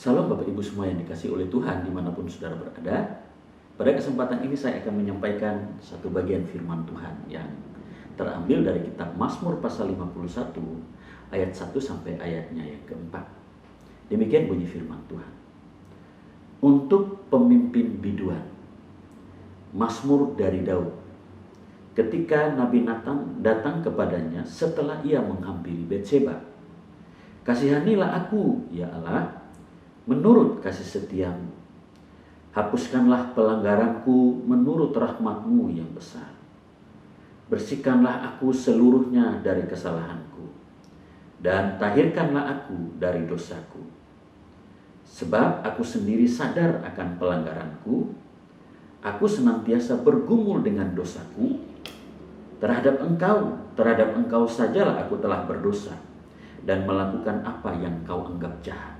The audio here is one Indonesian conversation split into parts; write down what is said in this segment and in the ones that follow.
Salam Bapak Ibu semua yang dikasihi oleh Tuhan dimanapun saudara berada. Pada kesempatan ini saya akan menyampaikan satu bagian firman Tuhan yang terambil dari kitab Mazmur pasal 51 ayat 1 sampai ayatnya yang keempat. Demikian bunyi firman Tuhan. Untuk pemimpin biduan, Mazmur dari Daud. Ketika Nabi Nathan datang kepadanya setelah ia menghampiri Betseba. Kasihanilah aku, ya Allah, menurut kasih setiamu. Hapuskanlah pelanggaranku menurut rahmatmu yang besar. Bersihkanlah aku seluruhnya dari kesalahanku, dan tahirkanlah aku dari dosaku. Sebab aku sendiri sadar akan pelanggaranku, aku senantiasa bergumul dengan dosaku. Terhadap engkau sajalah aku telah berdosa, dan melakukan apa yang kau anggap jahat.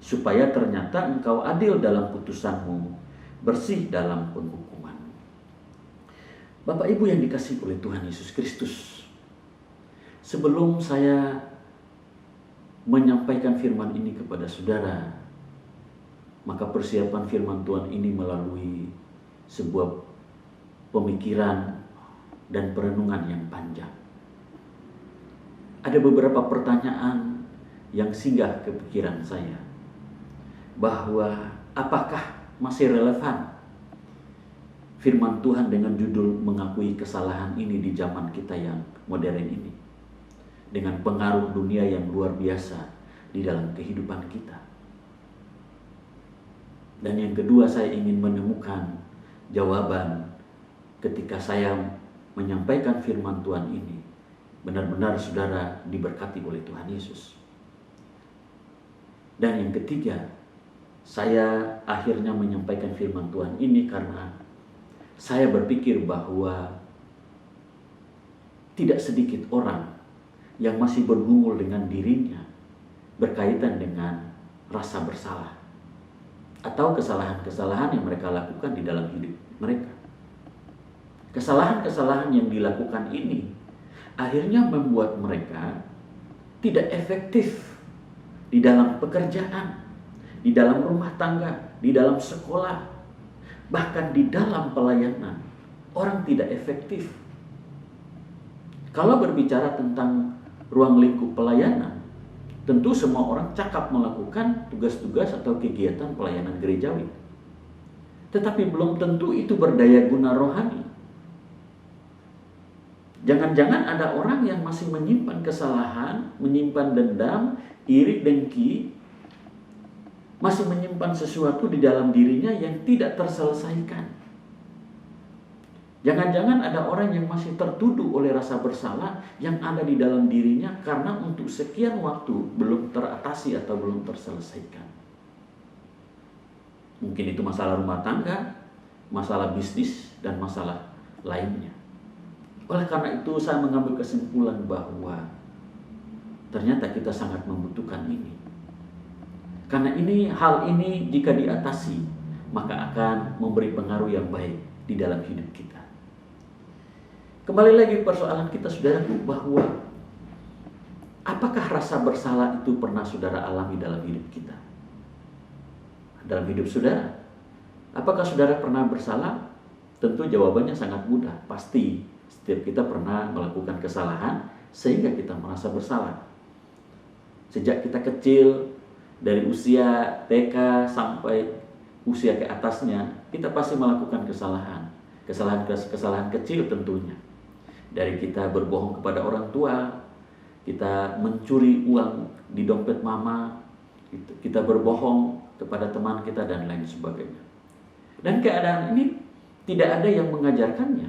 Supaya ternyata engkau adil dalam putusanmu, bersih dalam penghukuman. Bapak Ibu yang dikasihi oleh Tuhan Yesus Kristus, sebelum saya menyampaikan firman ini kepada saudara, maka persiapan firman Tuhan ini melalui sebuah pemikiran dan perenungan yang panjang. Ada beberapa pertanyaan yang singgah ke pikiran saya, bahwa apakah masih relevan firman Tuhan dengan judul mengakui kesalahan ini di zaman kita yang modern ini, dengan pengaruh dunia yang luar biasa di dalam kehidupan kita. Dan yang kedua, saya ingin menemukan jawaban ketika saya menyampaikan firman Tuhan ini. Benar-benar saudara diberkati oleh Tuhan Yesus. Dan yang ketiga, saya akhirnya menyampaikan firman Tuhan ini karena saya berpikir bahwa tidak sedikit orang yang masih bergumul dengan dirinya berkaitan dengan rasa bersalah atau kesalahan-kesalahan yang mereka lakukan di dalam hidup mereka. Kesalahan-kesalahan yang dilakukan ini akhirnya membuat mereka tidak efektif di dalam pekerjaan, di dalam rumah tangga, di dalam sekolah, bahkan di dalam pelayanan. Orang tidak efektif. Kalau berbicara tentang ruang lingkup pelayanan, tentu semua orang cakap melakukan tugas-tugas atau kegiatan pelayanan gerejawi. Tetapi belum tentu itu berdaya guna rohani. Jangan-jangan ada orang yang masih menyimpan kesalahan, menyimpan dendam, iri, dengki, masih menyimpan sesuatu di dalam dirinya yang tidak terselesaikan. Jangan-jangan ada orang yang masih tertuduh oleh rasa bersalah yang ada di dalam dirinya karena untuk sekian waktu belum teratasi atau belum terselesaikan. Mungkin itu masalah rumah tangga, masalah bisnis, dan masalah lainnya. Oleh karena itu saya mengambil kesimpulan bahwa ternyata kita sangat membutuhkan ini. Karena hal ini jika diatasi, maka akan memberi pengaruh yang baik di dalam hidup kita. Kembali lagi persoalan kita, saudaraku, bahwa apakah rasa bersalah itu pernah saudara alami dalam hidup kita? Dalam hidup saudara, apakah saudara pernah bersalah? Tentu jawabannya sangat mudah. Pasti setiap kita pernah melakukan kesalahan sehingga kita merasa bersalah. Sejak kita kecil, dari usia TK sampai usia ke atasnya, kita pasti melakukan kesalahan. Kesalahan kecil tentunya. Dari kita berbohong kepada orang tua, kita mencuri uang di dompet mama, kita berbohong kepada teman kita, dan lain sebagainya. Dan keadaan ini tidak ada yang mengajarkannya.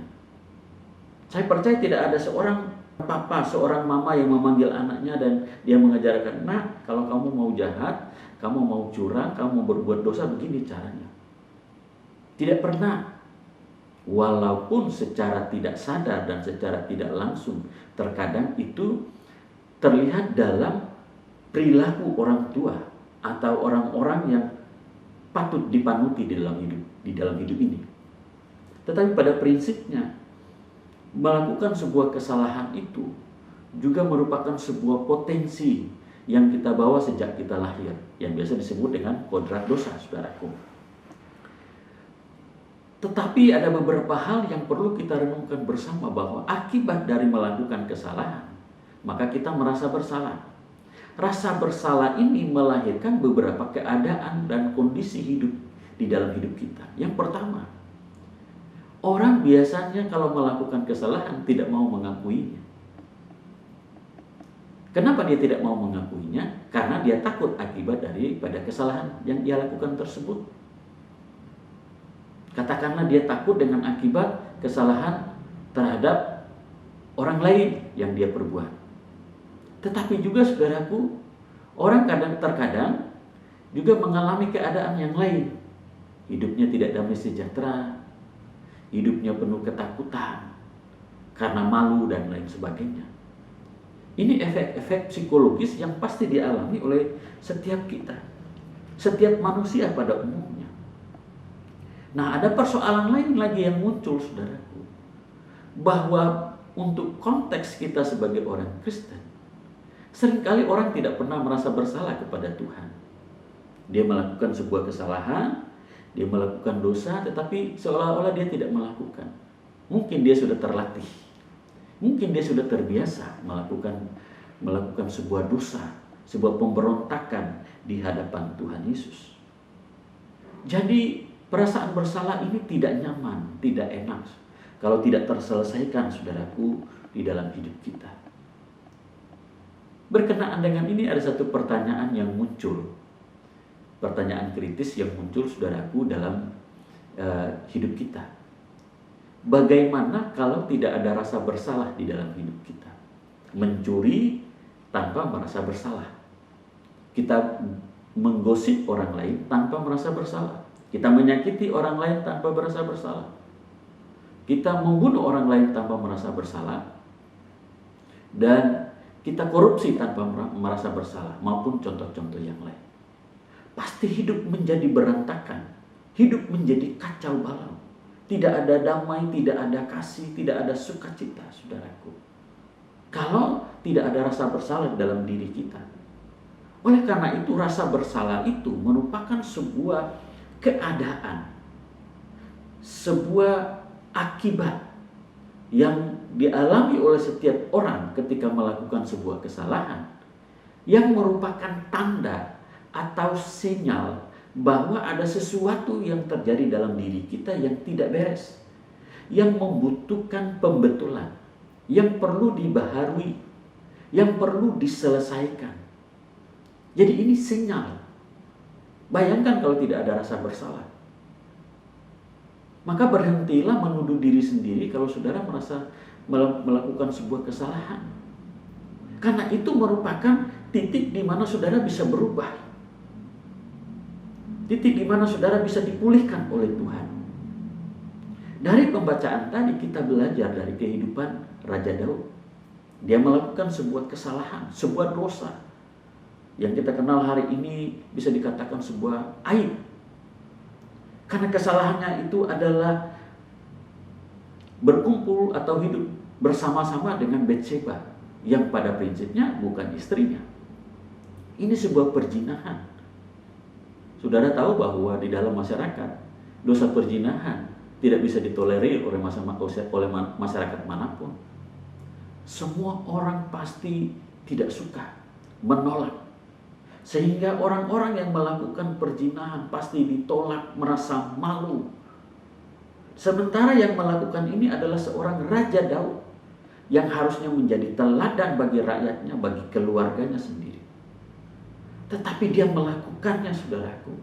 Saya percaya tidak ada seorang papa, seorang mama yang memanggil anaknya dan dia mengajarkan, "Nak, kalau kamu mau jahat, kamu mau curang, kamu mau berbuat dosa, begini caranya." Tidak pernah. Walaupun secara tidak sadar dan secara tidak langsung, terkadang itu terlihat dalam perilaku orang tua atau orang-orang yang patut dipanuti di dalam hidup ini. Tetapi pada prinsipnya, melakukan sebuah kesalahan itu juga merupakan sebuah potensi yang kita bawa sejak kita lahir, yang biasa disebut dengan kodrat dosa, saudaraku. Tetapi ada beberapa hal yang perlu kita renungkan bersama, bahwa akibat dari melakukan kesalahan, maka kita merasa bersalah. Rasa bersalah ini melahirkan beberapa keadaan dan kondisi hidup di dalam hidup kita. Yang pertama, orang biasanya kalau melakukan kesalahan tidak mau mengakuinya. Kenapa dia tidak mau mengakuinya? Karena dia takut akibat daripada kesalahan yang dia lakukan tersebut. Katakanlah dia takut dengan akibat kesalahan terhadap orang lain yang dia perbuat. Tetapi juga saudaraku, orang terkadang juga mengalami keadaan yang lain. Hidupnya tidak damai sejahtera, hidupnya penuh ketakutan karena malu dan lain sebagainya. Ini efek-efek psikologis yang pasti dialami oleh setiap kita, setiap manusia pada umumnya. Nah, ada persoalan lain lagi yang muncul, saudaraku, bahwa untuk konteks kita sebagai orang Kristen, seringkali orang tidak pernah merasa bersalah kepada Tuhan. Dia melakukan sebuah kesalahan, dia melakukan dosa, tetapi seolah-olah dia tidak melakukan. Mungkin dia sudah terlatih, mungkin dia sudah terbiasa melakukan sebuah dosa, sebuah pemberontakan di hadapan Tuhan Yesus. Jadi perasaan bersalah ini tidak nyaman, tidak enak kalau tidak terselesaikan, saudaraku, di dalam hidup kita. Berkenaan dengan ini ada satu pertanyaan yang muncul, pertanyaan kritis yang muncul, saudaraku, dalam hidup kita. Bagaimana kalau tidak ada rasa bersalah di dalam hidup kita? Mencuri tanpa merasa bersalah. Kita menggosip orang lain tanpa merasa bersalah. Kita menyakiti orang lain tanpa merasa bersalah. Kita membunuh orang lain tanpa merasa bersalah. Dan kita korupsi tanpa merasa bersalah, maupun contoh-contoh yang lain. Pasti hidup menjadi berantakan. Hidup menjadi kacau balau. Tidak ada damai, tidak ada kasih, tidak ada sukacita, saudaraku. Kalau tidak ada rasa bersalah dalam diri kita. Oleh karena itu, rasa bersalah itu merupakan sebuah keadaan, sebuah akibat yang dialami oleh setiap orang ketika melakukan sebuah kesalahan, yang merupakan tanda atau sinyal bahwa ada sesuatu yang terjadi dalam diri kita yang tidak beres, yang membutuhkan pembetulan, yang perlu dibaharui, yang perlu diselesaikan. Jadi ini sinyal. Bayangkan kalau tidak ada rasa bersalah. Maka berhentilah menuduh diri sendiri kalau saudara merasa melakukan sebuah kesalahan. Karena itu merupakan titik di mana saudara bisa berubah. Titik di mana saudara bisa dipulihkan oleh Tuhan. Dari pembacaan tadi kita belajar dari kehidupan Raja Daud. Dia melakukan sebuah kesalahan, sebuah dosa yang kita kenal hari ini bisa dikatakan sebuah aib. Karena kesalahannya itu adalah berkumpul atau hidup bersama-sama dengan Bathsheba, yang pada prinsipnya bukan istrinya. Ini sebuah perzinahan. Saudara tahu bahwa di dalam masyarakat, dosa perzinahan tidak bisa ditolerir oleh masyarakat manapun. Semua orang pasti tidak suka, menolak. Sehingga orang-orang yang melakukan perzinahan pasti ditolak, merasa malu. Sementara yang melakukan ini adalah seorang Raja Daud yang harusnya menjadi teladan bagi rakyatnya, bagi keluarganya sendiri. Tetapi dia melakukannya, saudaraku.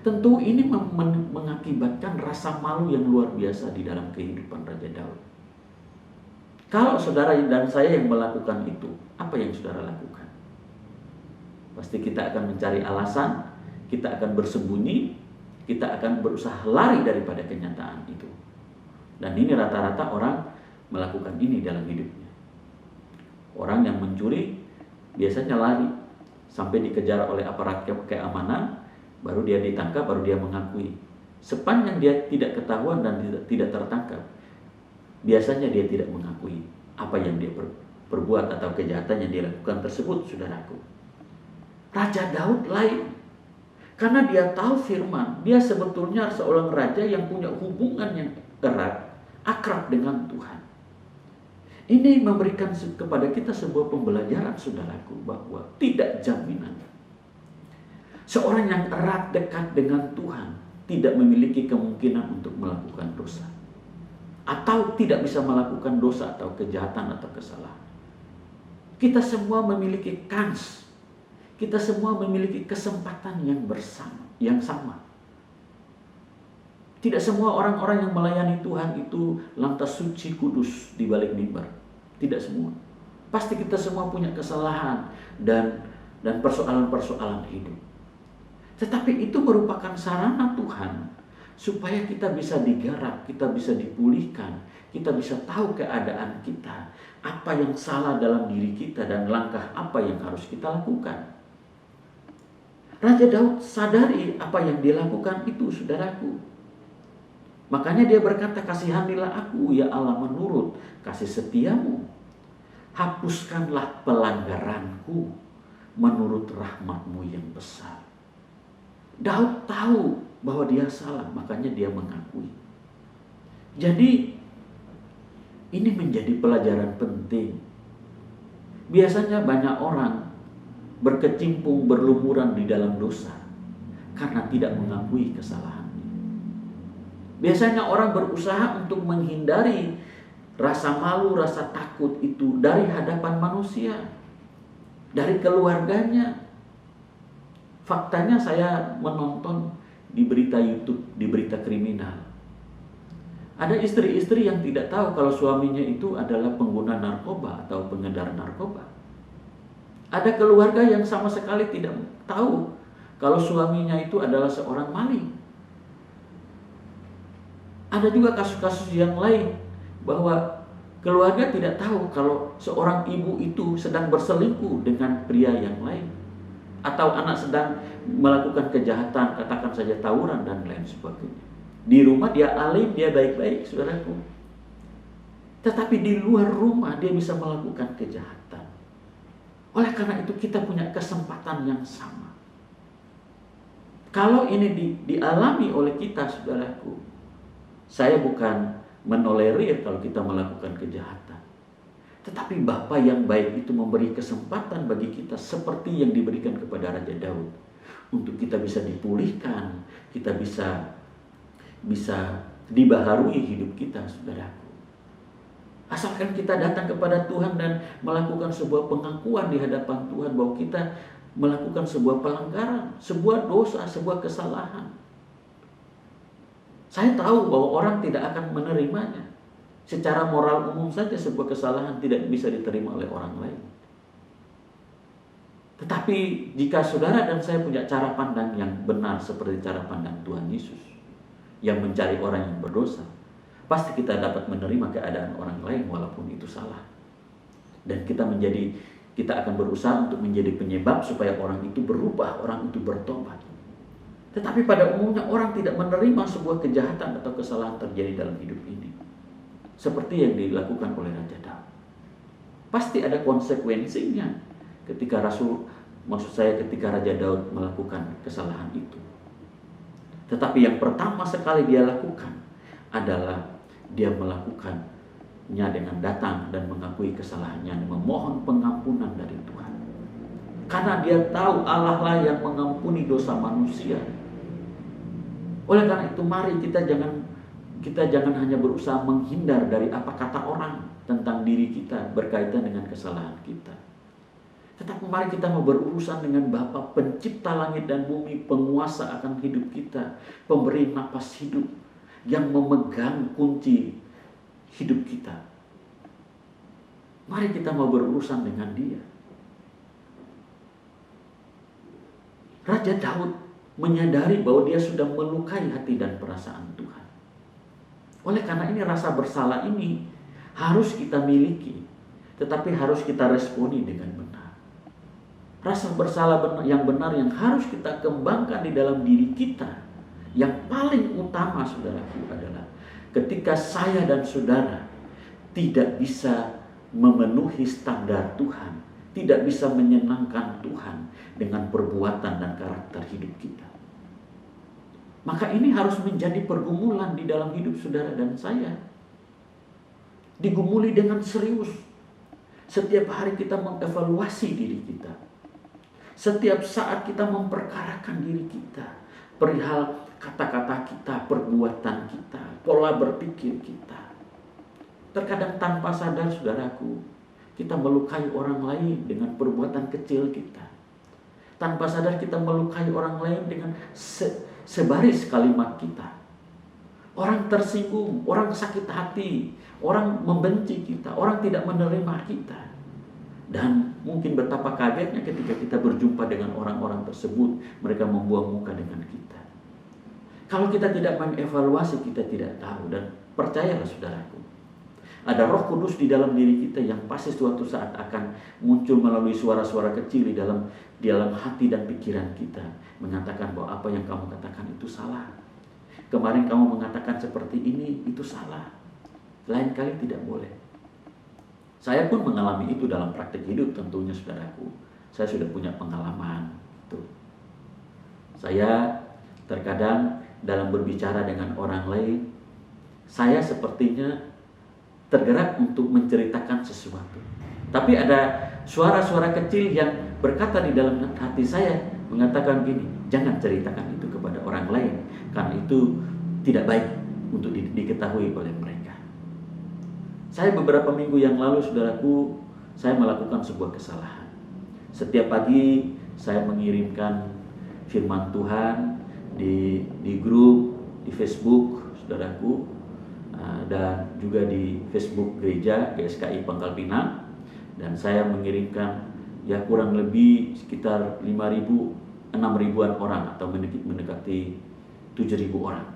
Tentu ini mengakibatkan rasa malu yang luar biasa di dalam kehidupan Raja Daud. Kalau saudara dan saya yang melakukan itu, apa yang saudara lakukan? Pasti kita akan mencari alasan, kita akan bersembunyi, kita akan berusaha lari daripada kenyataan itu. Dan ini rata-rata orang melakukan ini dalam hidupnya. Orang yang mencuri biasanya lari sampai dikejar oleh aparat keamanan, baru dia ditangkap, baru dia mengakui. Sepanjang dia tidak ketahuan dan tidak tertangkap, biasanya dia tidak mengakui apa yang dia perbuat atau kejahatan yang dilakukan tersebut, saudaraku. Raja Daud lain. Karena dia tahu firman, dia sebetulnya seorang raja yang punya hubungan yang erat, akrab dengan Tuhan. Ini memberikan kepada kita sebuah pembelajaran, saudaraku, bahwa tidak jaminan seorang yang erat dekat dengan Tuhan tidak memiliki kemungkinan untuk melakukan dosa, atau tidak bisa melakukan dosa atau kejahatan atau kesalahan. Kita semua memiliki kans, kita semua memiliki kesempatan yang sama. Tidak semua orang-orang yang melayani Tuhan itu lantas suci kudus di balik mimbar. Tidak semua. Pasti kita semua punya kesalahan dan persoalan-persoalan hidup. Tetapi itu merupakan sarana Tuhan supaya kita bisa digarap, kita bisa dipulihkan, kita bisa tahu keadaan kita, apa yang salah dalam diri kita dan langkah apa yang harus kita lakukan. Raja Daud sadari apa yang dilakukan itu, saudaraku. Makanya dia berkata, kasihanilah aku ya Allah menurut kasih setiamu. Hapuskanlah pelanggaranku menurut rahmatmu yang besar. Daud tahu bahwa dia salah, makanya dia mengakui. Jadi ini menjadi pelajaran penting. Biasanya banyak orang berkecimpung, berlumuran di dalam dosa karena tidak mengakui kesalahan. Biasanya orang berusaha untuk menghindari rasa malu, rasa takut itu dari hadapan manusia, dari keluarganya. Faktanya saya menonton di berita YouTube, di berita kriminal. Ada istri-istri yang tidak tahu kalau suaminya itu adalah pengguna narkoba atau pengedar narkoba. Ada keluarga yang sama sekali tidak tahu kalau suaminya itu adalah seorang maling. Ada juga kasus-kasus yang lain bahwa keluarga tidak tahu kalau seorang ibu itu sedang berselingkuh dengan pria yang lain. Atau anak sedang melakukan kejahatan, katakan saja tawuran dan lain sebagainya. Di rumah dia alim, dia baik-baik, saudaraku. Tetapi di luar rumah dia bisa melakukan kejahatan. Oleh karena itu kita punya kesempatan yang sama. Kalau ini dialami oleh kita, saudaraku, saya bukan menolerir kalau kita melakukan kejahatan. Tetapi Bapa yang baik itu memberi kesempatan bagi kita seperti yang diberikan kepada Raja Daud. Untuk kita bisa dipulihkan, kita bisa dibaharui hidup kita, saudaraku. Asalkan kita datang kepada Tuhan dan melakukan sebuah pengakuan di hadapan Tuhan bahwa kita melakukan sebuah pelanggaran, sebuah dosa, sebuah kesalahan. Saya tahu bahwa orang tidak akan menerimanya. Secara moral umum saja sebuah kesalahan tidak bisa diterima oleh orang lain. Tetapi jika saudara dan saya punya cara pandang yang benar seperti cara pandang Tuhan Yesus yang mencari orang yang berdosa, pasti kita dapat menerima keadaan orang lain walaupun itu salah. Dan kita akan berusaha untuk menjadi penyebab supaya orang itu berubah, orang itu bertobat. Tetapi pada umumnya orang tidak menerima sebuah kejahatan atau kesalahan terjadi dalam hidup ini. Seperti yang dilakukan oleh Raja Daud. Pasti ada konsekuensinya ketika ketika Raja Daud melakukan kesalahan itu. Tetapi yang pertama sekali dia lakukan adalah dia melakukannya dengan datang dan mengakui kesalahannya dan memohon pengampunan dari Tuhan. Karena dia tahu Allah lah yang mengampuni dosa manusia. Oleh karena itu mari kita jangan hanya berusaha menghindar dari apa kata orang tentang diri kita berkaitan dengan kesalahan kita. Tetapi mari kita mau berurusan dengan Bapa pencipta langit dan bumi, penguasa akan hidup kita, pemberi napas hidup, yang memegang kunci hidup kita. Mari kita mau berurusan dengan Dia. Raja Daud menyadari bahwa dia sudah melukai hati dan perasaan Tuhan. Oleh karena ini rasa bersalah ini harus kita miliki, tetapi harus kita responi dengan benar. Rasa bersalah yang benar yang harus kita kembangkan di dalam diri kita. Yang paling utama, saudaraku, adalah ketika saya dan saudara tidak bisa memenuhi standar Tuhan, tidak bisa menyenangkan Tuhan dengan perbuatan dan karakter hidup kita. Maka ini harus menjadi pergumulan di dalam hidup saudara dan saya. Digumuli dengan serius. Setiap hari kita mengevaluasi diri kita. Setiap saat kita memperkarakan diri kita. Perihal kata-kata kita, perbuatan kita, pola berpikir kita. Terkadang tanpa sadar saudaraku, kita melukai orang lain dengan perbuatan kecil kita. Tanpa sadar kita melukai orang lain dengan sebaris kalimat kita. Orang tersinggung, orang sakit hati, orang membenci kita, orang tidak menerima kita. Dan mungkin betapa kagetnya ketika kita berjumpa dengan orang-orang tersebut, mereka membuang muka dengan kita. Kalau kita tidak mengevaluasi, kita tidak tahu. Dan percayalah saudaraku, ada Roh Kudus di dalam diri kita yang pasti suatu saat akan muncul melalui suara-suara kecil di dalam hati dan pikiran kita, mengatakan bahwa apa yang kamu katakan itu salah. Kemarin kamu mengatakan seperti ini, itu salah. Lain kali tidak boleh. Saya pun mengalami itu dalam praktik hidup tentunya saudaraku. Saya sudah punya pengalaman itu. Saya terkadang dalam berbicara dengan orang lain, saya sepertinya tergerak untuk menceritakan sesuatu. Tapi ada suara-suara kecil yang berkata di dalam hati saya, mengatakan gini, jangan ceritakan itu kepada orang lain, karena itu tidak baik untuk diketahui oleh mereka. Saya beberapa minggu yang lalu saudaraku, saya melakukan sebuah kesalahan. Setiap pagi saya mengirimkan firman Tuhan di grup, di Facebook saudaraku, dan juga di Facebook gereja GSKI Pangkal Pinang, dan saya mengirimkan ya kurang lebih sekitar 6.000-an orang atau mendekati 7.000 orang.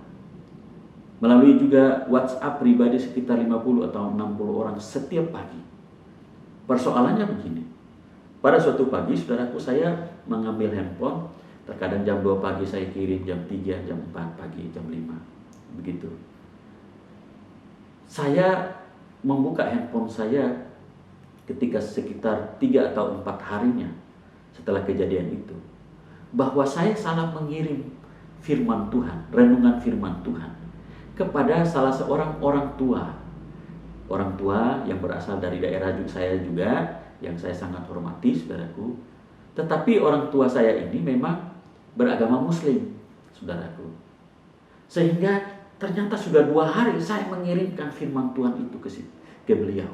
Melalui juga WhatsApp pribadi sekitar 50 atau 60 orang setiap pagi. Persoalannya begini, pada suatu pagi saudaraku saya mengambil handphone, terkadang jam 2 pagi saya kirim, jam 3, jam 4 pagi, jam 5, begitu. Saya membuka handphone saya ketika sekitar 3 atau 4 harinya setelah kejadian itu, bahwa saya salah mengirim firman Tuhan, renungan firman Tuhan kepada salah seorang orang tua yang berasal dari daerah saya juga, yang saya sangat hormati saudaraku. Tetapi orang tua saya ini memang beragama Muslim saudaraku, sehingga ternyata sudah 2 hari saya mengirimkan firman Tuhan itu ke beliau.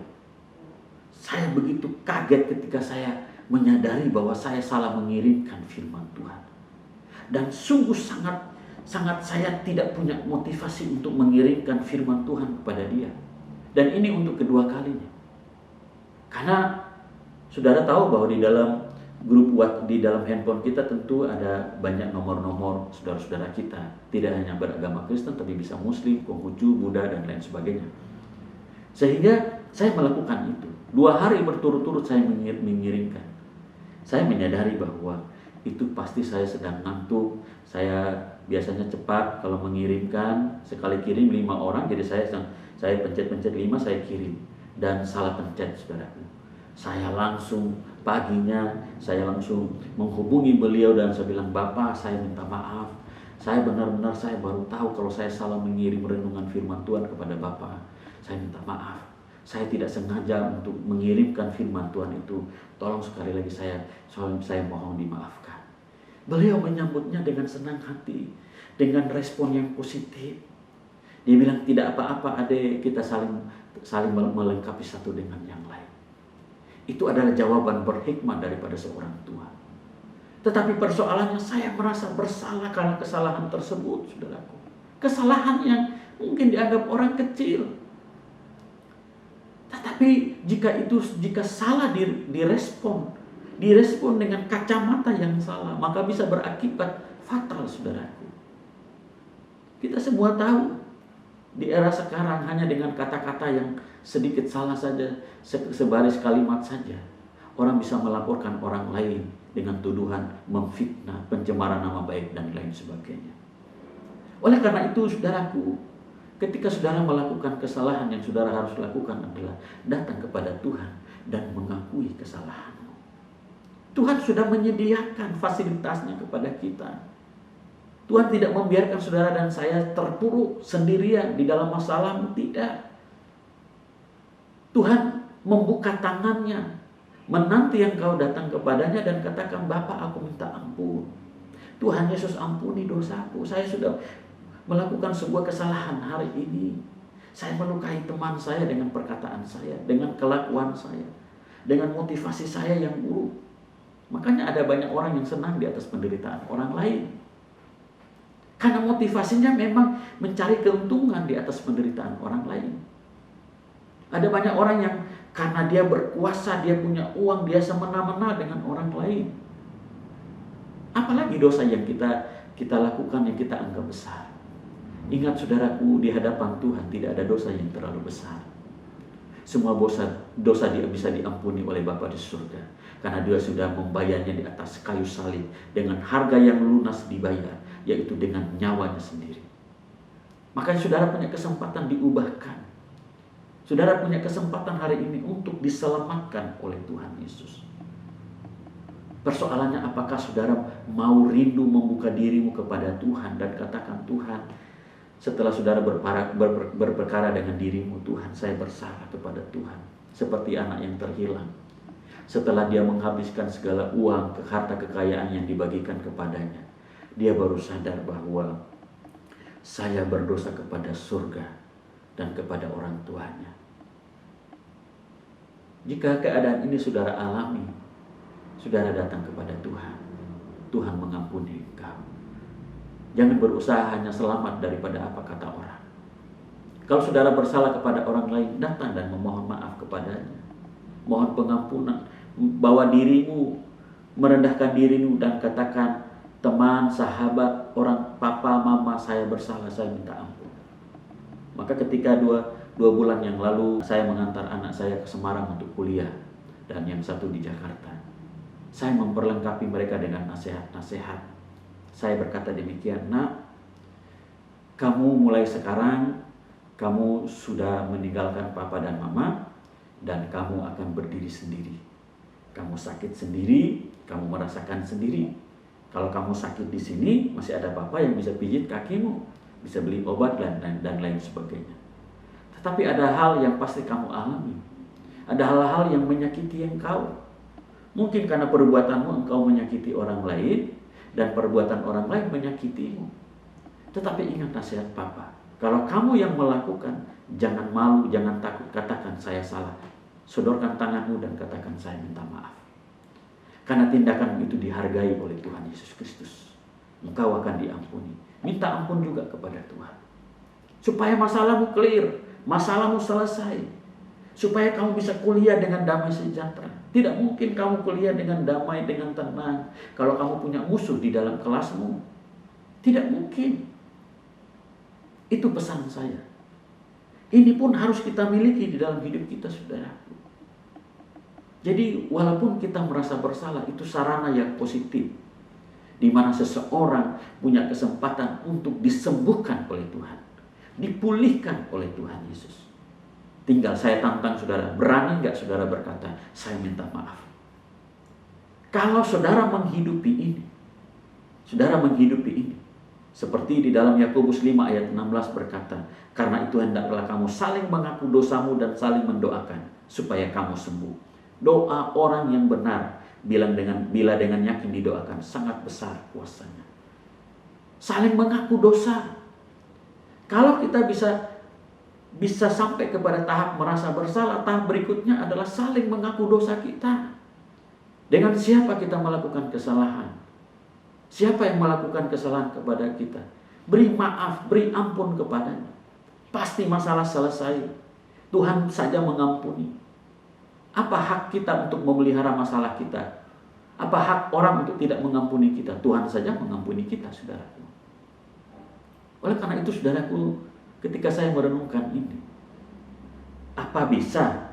Saya begitu kaget ketika saya menyadari bahwa saya salah mengirimkan firman Tuhan. Dan sungguh sangat saya tidak punya motivasi untuk mengirimkan firman Tuhan kepada dia. Dan ini untuk kedua kalinya. Karena saudara tahu bahwa di dalam grup di dalam handphone kita tentu ada banyak nomor-nomor saudara-saudara kita. Tidak hanya beragama Kristen, tapi bisa Muslim, Konghucu, Buddha, dan lain sebagainya. Sehingga saya melakukan itu. 2 hari berturut-turut saya mengirimkan. Saya menyadari bahwa itu pasti saya sedang ngantuk. Saya biasanya cepat kalau mengirimkan, sekali kirim 5 orang, jadi saya pencet-pencet 5, saya kirim. Dan salah pencet saudaraku. Saya langsung paginya, saya langsung menghubungi beliau dan saya bilang, Bapak, saya minta maaf. Saya benar-benar saya baru tahu kalau saya salah mengirim renungan firman Tuhan kepada Bapak. Saya minta maaf. Saya tidak sengaja untuk mengirimkan firman Tuhan itu. Tolong sekali lagi saya mohon dimaafkan. Beliau menyambutnya dengan senang hati, dengan respon yang positif. Dia bilang, tidak apa-apa adek, kita saling melengkapi satu dengan yang lain. Itu adalah jawaban berhikmat daripada seorang tua. Tetapi persoalannya saya merasa bersalah karena kesalahan tersebut, saudaraku. Kesalahan yang mungkin dianggap orang kecil. Tetapi jika salah direspon dengan kacamata yang salah, maka bisa berakibat fatal, saudaraku. Kita semua tahu di era sekarang hanya dengan kata-kata yang sedikit salah saja, sebaris kalimat saja, orang bisa melaporkan orang lain dengan tuduhan memfitnah, pencemaran nama baik, dan lain sebagainya. Oleh karena itu, saudaraku, Ketika saudara melakukan kesalahan, yang saudara harus lakukan adalah datang kepada Tuhan dan mengakui kesalahanmu. Tuhan sudah menyediakan fasilitasnya kepada kita. Tuhan tidak membiarkan saudara dan saya terpuruk sendirian di dalam masalahmu, tidak. Tuhan membuka tangannya, menanti engkau datang kepadanya dan katakan, Bapa, aku minta ampun. Tuhan Yesus, ampuni dosaku. Saya sudah melakukan sebuah kesalahan hari ini. Saya melukai teman saya dengan perkataan saya, dengan kelakuan saya, dengan motivasi saya yang buruk. Makanya ada banyak orang yang senang di atas penderitaan orang lain. Karena motivasinya memang mencari keuntungan di atas penderitaan orang lain. Ada banyak orang yang karena dia berkuasa, dia punya uang, dia semena-mena dengan orang lain. Apalagi dosa yang kita lakukan yang kita anggap besar. Ingat saudaraku, di hadapan Tuhan tidak ada dosa yang terlalu besar. Semua dosa dia bisa diampuni oleh Bapa di surga. Karena dia sudah membayarnya di atas kayu salib dengan harga yang lunas dibayar, yaitu dengan nyawanya sendiri. Makanya saudara punya kesempatan diubahkan. Saudara punya kesempatan hari ini untuk diselamatkan oleh Tuhan Yesus. Persoalannya, apakah saudara mau rindu membuka dirimu kepada Tuhan dan katakan, Tuhan, setelah saudara berperkara dengan dirimu, Tuhan, saya bersalah kepada Tuhan. Seperti anak yang terhilang. Setelah dia menghabiskan segala uang, harta kekayaan yang dibagikan kepadanya, dia baru sadar bahwa saya berdosa kepada surga dan kepada orang tuanya. Jika keadaan ini saudara alami, saudara datang kepada Tuhan. Tuhan mengampuni engkau. Jangan berusaha hanya selamat daripada apa kata orang. Kalau saudara bersalah kepada orang lain, datang dan memohon maaf kepadanya. Mohon pengampunan. Bawa dirimu, merendahkan dirimu dan katakan, teman, sahabat, orang, papa, mama, saya bersalah, saya minta ampun. Maka ketika dua bulan yang lalu saya mengantar anak saya ke Semarang untuk kuliah dan yang satu di Jakarta, saya memperlengkapi mereka dengan nasihat-nasihat. Saya berkata demikian, nak, kamu mulai sekarang, kamu sudah meninggalkan papa dan mama, dan kamu akan berdiri sendiri. Kamu sakit sendiri, kamu merasakan sendiri. Kalau kamu sakit di sini, masih ada papa yang bisa pijit kakimu, bisa beli obat dan lain sebagainya. Tetapi ada hal yang pasti kamu alami. Ada hal-hal yang menyakiti engkau. Mungkin karena perbuatanmu engkau menyakiti orang lain, dan perbuatan orang lain menyakitimu. Tetapi ingat nasihat papa. Kalau kamu yang melakukan, jangan malu, jangan takut, katakan saya salah. Sodorkan tanganmu dan katakan saya minta maaf. Karena tindakan itu dihargai oleh Tuhan Yesus Kristus. Engkau akan diampuni. Minta ampun juga kepada Tuhan. Supaya masalahmu clear, masalahmu selesai. Supaya kamu bisa kuliah dengan damai sejahtera. Tidak mungkin kamu kuliah dengan damai, dengan tenang, kalau kamu punya musuh di dalam kelasmu. Tidak mungkin. Itu pesan saya. Ini pun harus kita miliki di dalam hidup kita, saudaraku. Jadi walaupun kita merasa bersalah, itu sarana yang positif, di mana seseorang punya kesempatan untuk disembuhkan oleh Tuhan, dipulihkan oleh Tuhan Yesus. Tinggal saya tantang saudara, berani nggak saudara berkata, saya minta maaf? Kalau saudara menghidupi ini, seperti di dalam Yakobus 5 ayat 16 berkata, karena itu hendaklah kamu saling mengaku dosamu dan saling mendoakan supaya kamu sembuh. Doa orang yang benar bila dengan yakin didoakan sangat besar kuasanya. Saling mengaku dosa. Kalau kita bisa sampai kepada tahap merasa bersalah, tahap berikutnya adalah saling mengaku dosa kita. Dengan siapa kita melakukan kesalahan? Siapa yang melakukan kesalahan kepada kita? Beri maaf, beri ampun kepadanya. Pasti masalah selesai. Tuhan saja mengampuni. Apa hak kita untuk memelihara masalah kita? Apa hak orang untuk tidak mengampuni kita? Tuhan saja mengampuni kita, saudaraku. Oleh karena itu, saudaraku, ketika saya merenungkan ini, apa bisa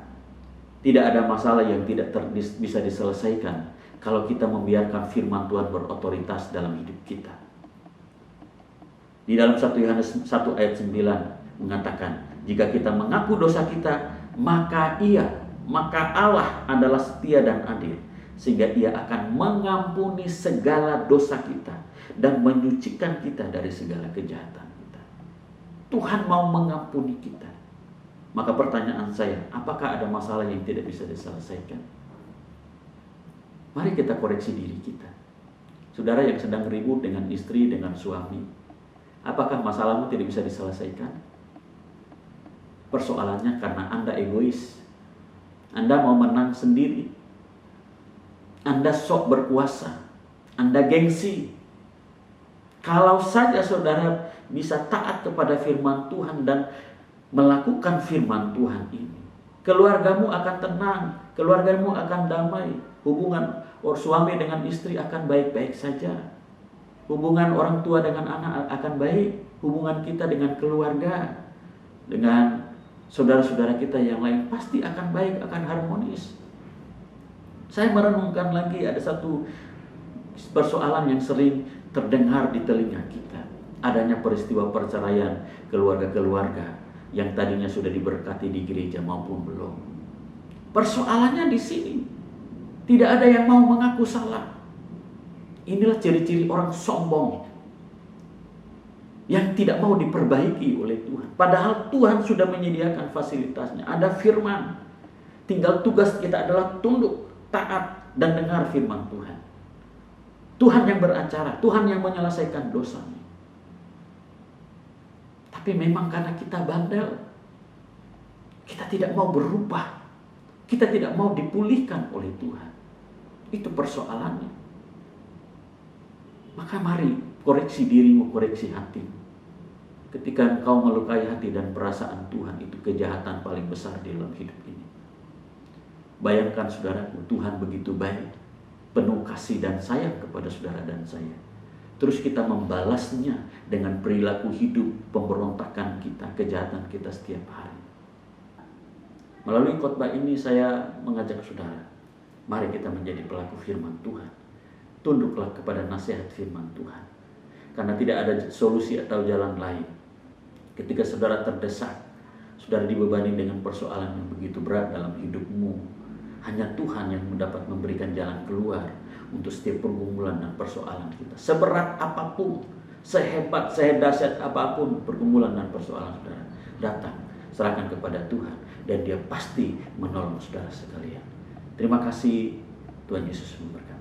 tidak ada masalah yang tidak bisa diselesaikan kalau kita membiarkan firman Tuhan berotoritas dalam hidup kita? Di dalam 1 Yohanes 1 ayat 9, mengatakan, jika kita mengaku dosa kita, maka Allah adalah setia dan adil, sehingga Ia akan mengampuni segala dosa kita dan menyucikan kita dari segala kejahatan kita. Tuhan mau mengampuni kita. Maka pertanyaan saya, apakah ada masalah yang tidak bisa diselesaikan? Mari kita koreksi diri kita. Saudara yang sedang ribut dengan istri, dengan suami, apakah masalahmu tidak bisa diselesaikan? Persoalannya karena Anda egois. Anda mau menang sendiri. Anda sok berkuasa. Anda gengsi. Kalau saja saudara bisa taat kepada firman Tuhan dan melakukan firman Tuhan ini, keluargamu akan tenang, keluargamu akan damai, hubungan suami dengan istri akan baik-baik saja, hubungan orang tua dengan anak akan baik, hubungan kita dengan keluarga, dengan saudara-saudara kita yang lain pasti akan baik, akan harmonis. Saya merenungkan lagi, ada satu persoalan yang sering terdengar di telinga kita, adanya peristiwa perceraian keluarga-keluarga yang tadinya sudah diberkati di gereja maupun belum. Persoalannya di sini, tidak ada yang mau mengaku salah. Inilah ciri-ciri orang sombong yang tidak mau diperbaiki oleh Tuhan. Padahal Tuhan sudah menyediakan fasilitasnya. Ada firman. Tinggal tugas kita adalah tunduk, taat, dan dengar firman Tuhan. Tuhan yang beracara, Tuhan yang menyelesaikan dosanya. Tapi memang karena kita bandel, kita tidak mau berubah, kita tidak mau dipulihkan oleh Tuhan. Itu persoalannya. Maka mari koreksi dirimu, koreksi hatimu. Ketika engkau melukai hati dan perasaan Tuhan, itu kejahatan paling besar di dalam hidup ini. Bayangkan saudaraku, Tuhan begitu baik, penuh kasih dan sayang kepada saudara dan saya. Terus kita membalasnya dengan perilaku hidup, pemberontakan kita, kejahatan kita setiap hari. Melalui khotbah ini saya mengajak saudara, mari kita menjadi pelaku firman Tuhan. Tunduklah kepada nasihat firman Tuhan. Karena tidak ada solusi atau jalan lain. Ketika saudara terdesak, saudara dibebani dengan persoalan yang begitu berat dalam hidupmu, hanya Tuhan yang dapat memberikan jalan keluar untuk setiap pergumulan dan persoalan kita. Seberat apapun, sehebat, sedahsyat apapun pergumulan dan persoalan saudara, datang, serahkan kepada Tuhan, dan Dia pasti menolong saudara sekalian. Terima kasih, Tuhan Yesus memberkati.